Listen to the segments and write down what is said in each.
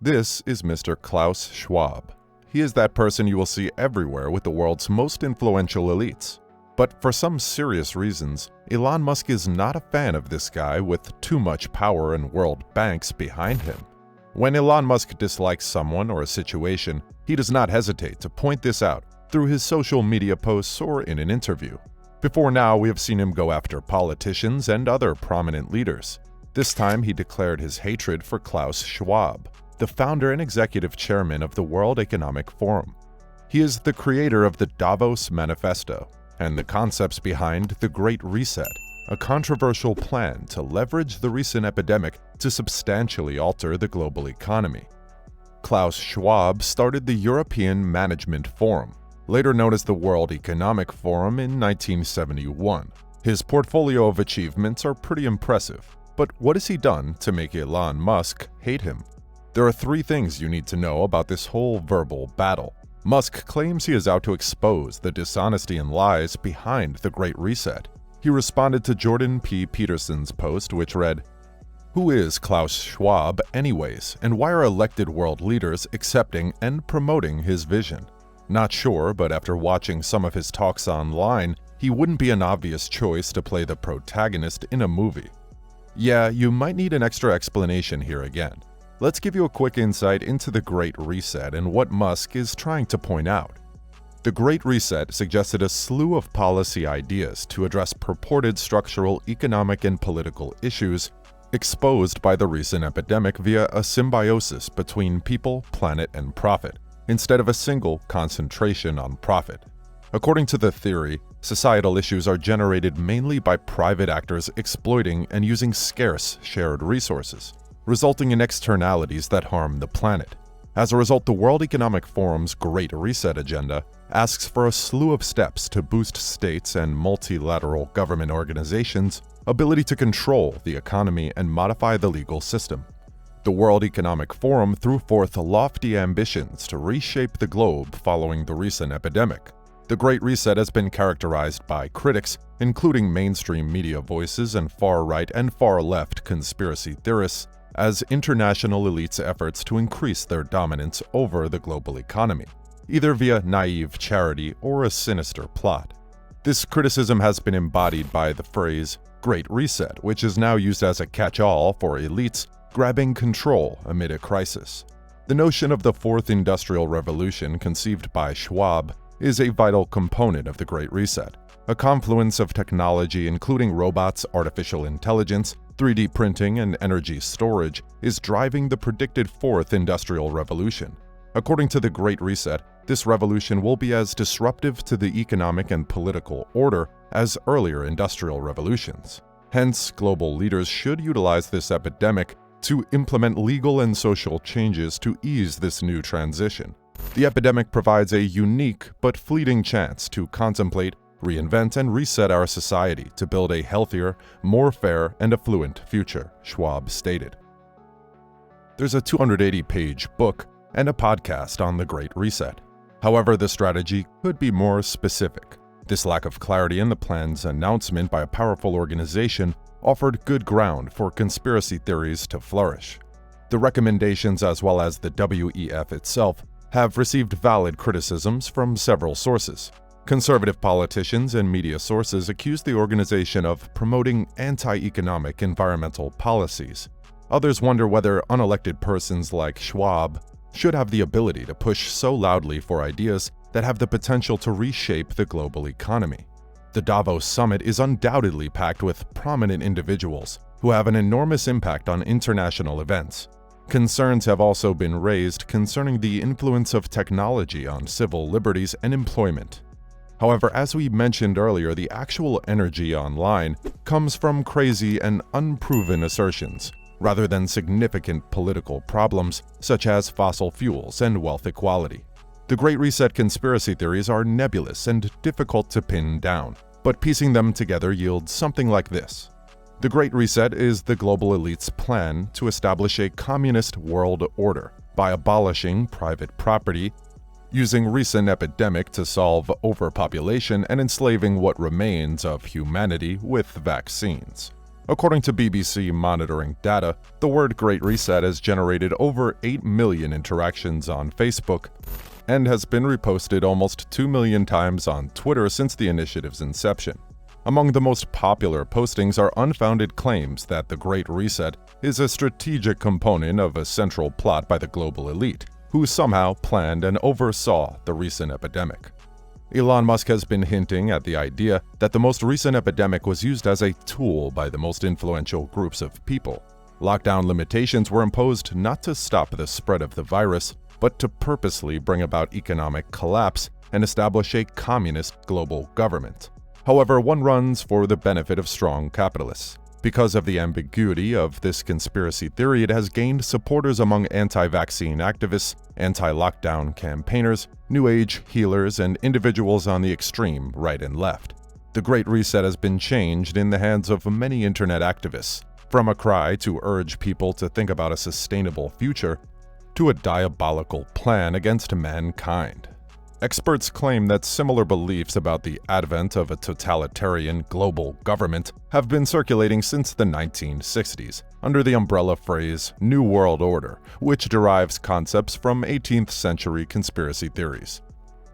This is Mr. Klaus Schwab. He is that person you will see everywhere with the world's most influential elites. But for some serious reasons, Elon Musk is not a fan of this guy with too much power and world banks behind him. When Elon Musk dislikes someone or a situation, he does not hesitate to point this out through his social media posts or in an interview. Before now, we have seen him go after politicians and other prominent leaders. This time, he declared his hatred for Klaus Schwab, the founder and executive chairman of the World Economic Forum. He is the creator of the Davos Manifesto and the concepts behind the Great Reset, a controversial plan to leverage the recent epidemic to substantially alter the global economy. Klaus Schwab started the European Management Forum, later known as the World Economic Forum, in 1971. His portfolio of achievements are pretty impressive, but what has he done to make Elon Musk hate him? There are three things you need to know about this whole verbal battle. Musk claims he is out to expose the dishonesty and lies behind the Great Reset. He responded to Jordan P. Peterson's post, which read, "Who is Klaus Schwab anyways, and why are elected world leaders accepting and promoting his vision? Not sure, but after watching some of his talks online, he wouldn't be an obvious choice to play the protagonist in a movie." Yeah, you might need an extra explanation here again. Let's give you a quick insight into the Great Reset and what Musk is trying to point out. The Great Reset suggested a slew of policy ideas to address purported structural economic and political issues exposed by the recent epidemic via a symbiosis between people, planet, and profit, instead of a single concentration on profit. According to the theory, societal issues are generated mainly by private actors exploiting and using scarce shared resources, resulting in externalities that harm the planet. As a result, the World Economic Forum's Great Reset agenda asks for a slew of steps to boost states and multilateral government organizations' ability to control the economy and modify the legal system. The World Economic Forum threw forth lofty ambitions to reshape the globe following the recent epidemic. The Great Reset has been characterized by critics, including mainstream media voices and far-right and far-left conspiracy theorists, as international elites' efforts to increase their dominance over the global economy, either via naive charity or a sinister plot. This criticism has been embodied by the phrase Great Reset, which is now used as a catch-all for elites grabbing control amid a crisis. The notion of the Fourth Industrial Revolution, conceived by Schwab, is a vital component of the Great Reset. A confluence of technology including robots, artificial intelligence, 3D printing, and energy storage is driving the predicted Fourth Industrial Revolution. According to the Great Reset, this revolution will be as disruptive to the economic and political order as earlier industrial revolutions. Hence, global leaders should utilize this epidemic to implement legal and social changes to ease this new transition. The epidemic provides a unique but fleeting chance to contemplate, reinvent, and reset our society to build a healthier, more fair, and affluent future, Schwab stated. There's a 280-page book and a podcast on the Great Reset. However, the strategy could be more specific. This lack of clarity in the plan's announcement by a powerful organization offered good ground for conspiracy theories to flourish. The recommendations, as well as the WEF itself, have received valid criticisms from several sources. Conservative politicians and media sources accuse the organization of promoting anti-economic environmental policies. Others wonder whether unelected persons like Schwab should have the ability to push so loudly for ideas that have the potential to reshape the global economy. The Davos Summit is undoubtedly packed with prominent individuals who have an enormous impact on international events. Concerns have also been raised concerning the influence of technology on civil liberties and employment. However, as we mentioned earlier, the actual energy online comes from crazy and unproven assertions, rather than significant political problems such as fossil fuels and wealth equality. The Great Reset conspiracy theories are nebulous and difficult to pin down, but piecing them together yields something like this. The Great Reset is the global elite's plan to establish a communist world order by abolishing private property, using recent epidemic to solve overpopulation, and enslaving what remains of humanity with vaccines. According to BBC monitoring data, the word Great Reset has generated over 8 million interactions on Facebook and has been reposted almost 2 million times on Twitter since the initiative's inception. Among the most popular postings are unfounded claims that the Great Reset is a strategic component of a central plot by the global elite, who somehow planned and oversaw the recent epidemic. Elon Musk has been hinting at the idea that the most recent epidemic was used as a tool by the most influential groups of people. Lockdown limitations were imposed not to stop the spread of the virus, but to purposely bring about economic collapse and establish a communist global government. However, one runs for the benefit of strong capitalists. Because of the ambiguity of this conspiracy theory, it has gained supporters among anti-vaccine activists, anti-lockdown campaigners, New Age healers, and individuals on the extreme right and left. The Great Reset has been changed in the hands of many internet activists, from a cry to urge people to think about a sustainable future to a diabolical plan against mankind. Experts claim that similar beliefs about the advent of a totalitarian global government have been circulating since the 1960s, under the umbrella phrase New World Order, which derives concepts from 18th century conspiracy theories.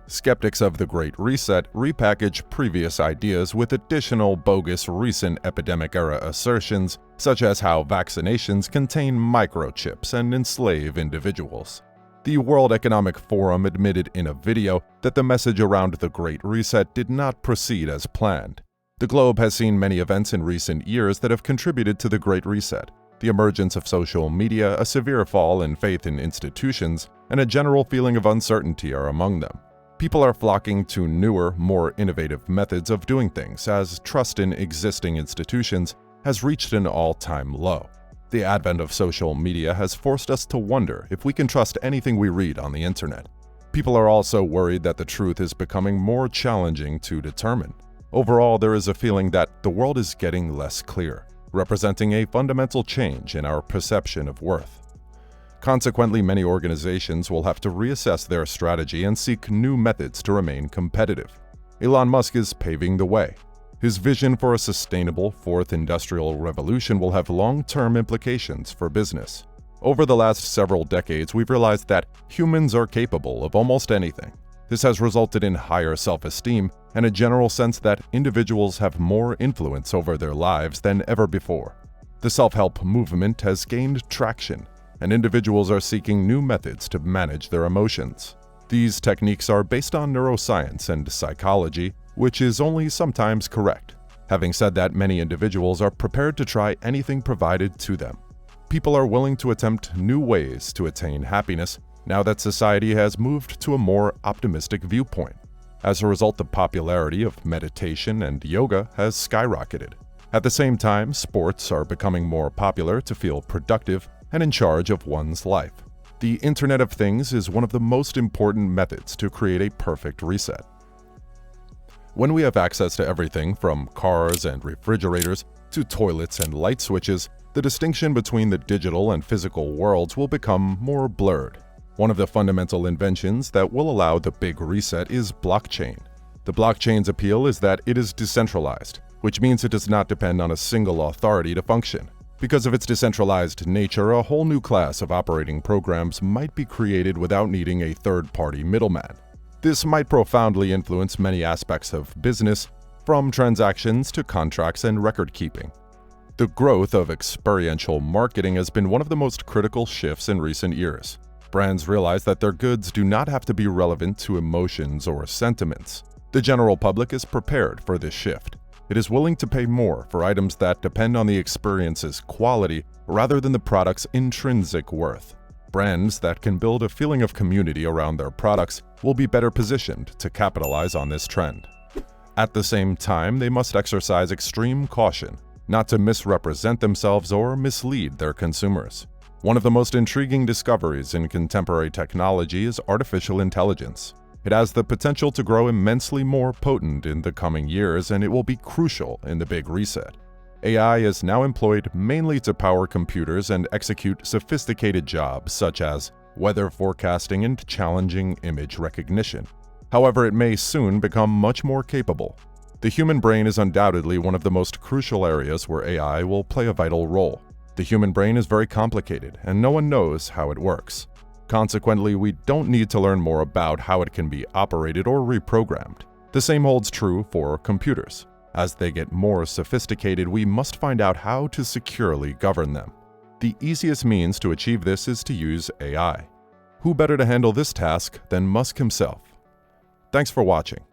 Skeptics of the Great Reset repackage previous ideas with additional bogus recent epidemic-era assertions, such as how vaccinations contain microchips and enslave individuals. The World Economic Forum admitted in a video that the message around the Great Reset did not proceed as planned. The globe has seen many events in recent years that have contributed to the Great Reset: the emergence of social media, a severe fall in faith in institutions, and a general feeling of uncertainty are among them. People are flocking to newer, more innovative methods of doing things, as trust in existing institutions has reached an all-time low. The advent of social media has forced us to wonder if we can trust anything we read on the internet. People are also worried that the truth is becoming more challenging to determine. Overall, there is a feeling that the world is getting less clear, representing a fundamental change in our perception of worth. Consequently, many organizations will have to reassess their strategy and seek new methods to remain competitive. Elon Musk is paving the way. His vision for a sustainable fourth industrial revolution will have long-term implications for business. Over the last several decades, we've realized that humans are capable of almost anything. This has resulted in higher self-esteem and a general sense that individuals have more influence over their lives than ever before. The self-help movement has gained traction, and individuals are seeking new methods to manage their emotions. These techniques are based on neuroscience and psychology, which is only sometimes correct. Having said that, many individuals are prepared to try anything provided to them. People are willing to attempt new ways to attain happiness now that society has moved to a more optimistic viewpoint. As a result, the popularity of meditation and yoga has skyrocketed. At the same time, sports are becoming more popular to feel productive and in charge of one's life. The Internet of Things is one of the most important methods to create a perfect reset. When we have access to everything from cars and refrigerators to toilets and light switches, the distinction between the digital and physical worlds will become more blurred. One of the fundamental inventions that will allow the big reset is blockchain. The blockchain's appeal is that it is decentralized, which means it does not depend on a single authority to function. Because of its decentralized nature, a whole new class of operating programs might be created without needing a third-party middleman. This might profoundly influence many aspects of business, from transactions to contracts and record-keeping. The growth of experiential marketing has been one of the most critical shifts in recent years. Brands realize that their goods do not have to be relevant to emotions or sentiments. The general public is prepared for this shift. It is willing to pay more for items that depend on the experience's quality rather than the product's intrinsic worth. Brands that can build a feeling of community around their products will be better positioned to capitalize on this trend. At the same time, they must exercise extreme caution not to misrepresent themselves or mislead their consumers. One of the most intriguing discoveries in contemporary technology is artificial intelligence. It has the potential to grow immensely more potent in the coming years, and it will be crucial in the Big Reset. AI is now employed mainly to power computers and execute sophisticated jobs such as weather forecasting and challenging image recognition. However, it may soon become much more capable. The human brain is undoubtedly one of the most crucial areas where AI will play a vital role. The human brain is very complicated, and no one knows how it works. Consequently, we don't need to learn more about how it can be operated or reprogrammed. The same holds true for computers. As they get more sophisticated, we must find out how to securely govern them. The easiest means to achieve this is to use AI. Who better to handle this task than Musk himself? Thanks for watching.